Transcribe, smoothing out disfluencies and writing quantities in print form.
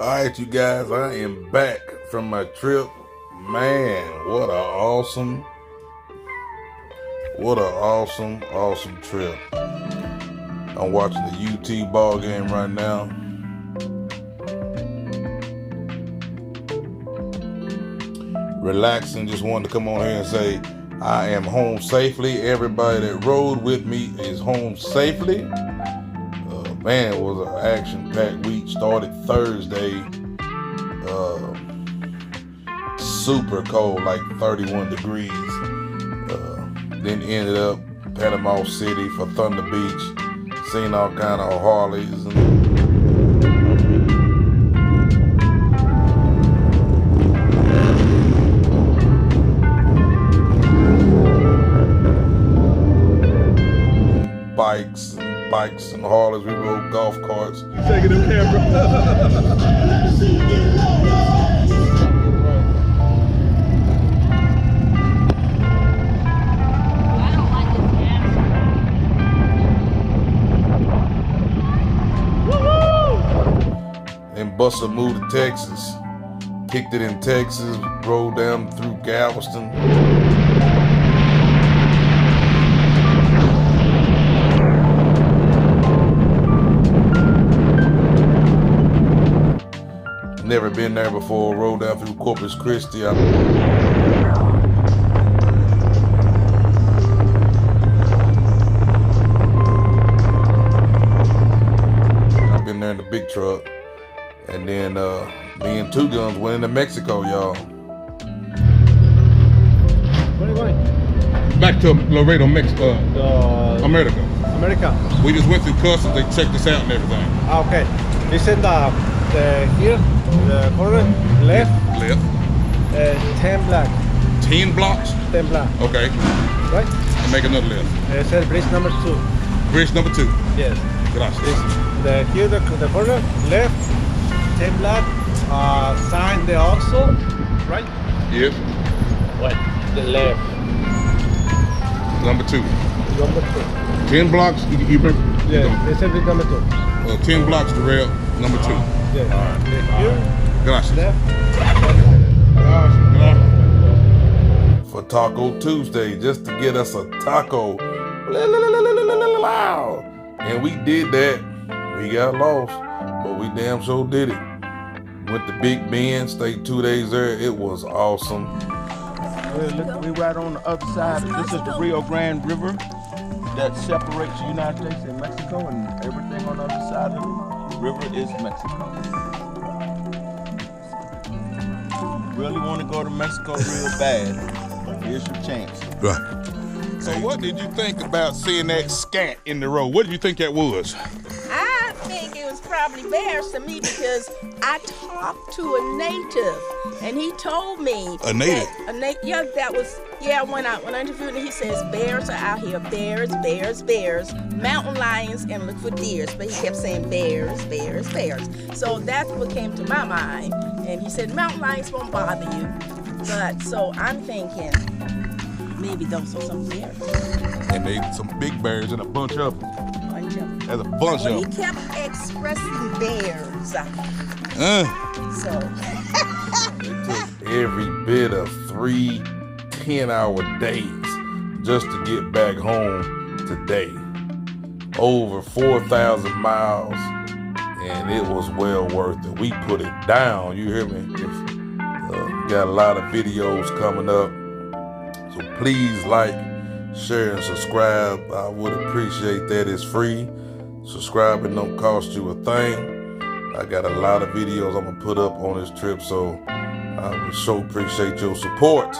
Alright, you guys, I am back from my trip. Man, what an awesome trip. I'm watching the UT ball game right now. Relaxing, just wanted to come on here and say I am home safely. Everybody that rode with me is home safely. Man, it was an action-packed week. Started Thursday. Super cold, like 31 degrees. Then ended up Panama City for Thunder Beach. Seen all kind of Harleys and bikes and Harleys. We rode golf carts. Taking the camera. Then Buster moved to Texas. Kicked it in Texas. Rode down through Galveston. Never been there before. Rode down through Corpus Christi. I've been there in the big truck. And then me and Two Guns went into Mexico, y'all. Where are you going? Back to Laredo, Mexico, America. We just went through customs. They checked us out and everything. Ah, okay. It's in here, the corner, left. 10 block. 10 blocks? 10 block. Okay. Right? I'll make another left. It says bridge number 2. Bridge number 2. Yes. Gracias. Here, the corner, left, 10 block, sign there also, right? Yep. What? The left. Number 2. Number 2. 10 blocks, you remember? Yeah, it says bridge number 2. 10 blocks to rail, number 2. Yeah. Here, Gracias. left. For Taco Tuesday, just to get us a taco. And we did that. We got lost, but we damn sure did it. Went to Big Bend, stayed 2 days there. It was awesome. We right on the other side. This is the Rio Grande River that separates the United States and Mexico, and everything on the other side of the river is Mexico. Really want to go to Mexico real bad. Here's your chance. Right. So what did you think about seeing that scat in the road? What did you think that was? I think it was probably bears to me because I talked to a native and he told me. A native? When I interviewed him, he says bears are out here. Bears, mountain lions, and look for deers. But he kept saying bears. So that's what came to my mind. And he said mountain lions won't bother you. But so I'm thinking maybe those are some bears. And they some big bears and a bunch of them. There's a bunch of them. He kept expressing bears. So it took every bit of 3 10-hour days just to get back home today. Over 4,000 miles, and it was well worth it. We put it down, you hear me? Got a lot of videos coming up. So please like, share, and subscribe. I would appreciate that. It's free. Subscribing don't cost you a thing. I got a lot of videos I'm gonna put up on this trip, so I would so appreciate your support.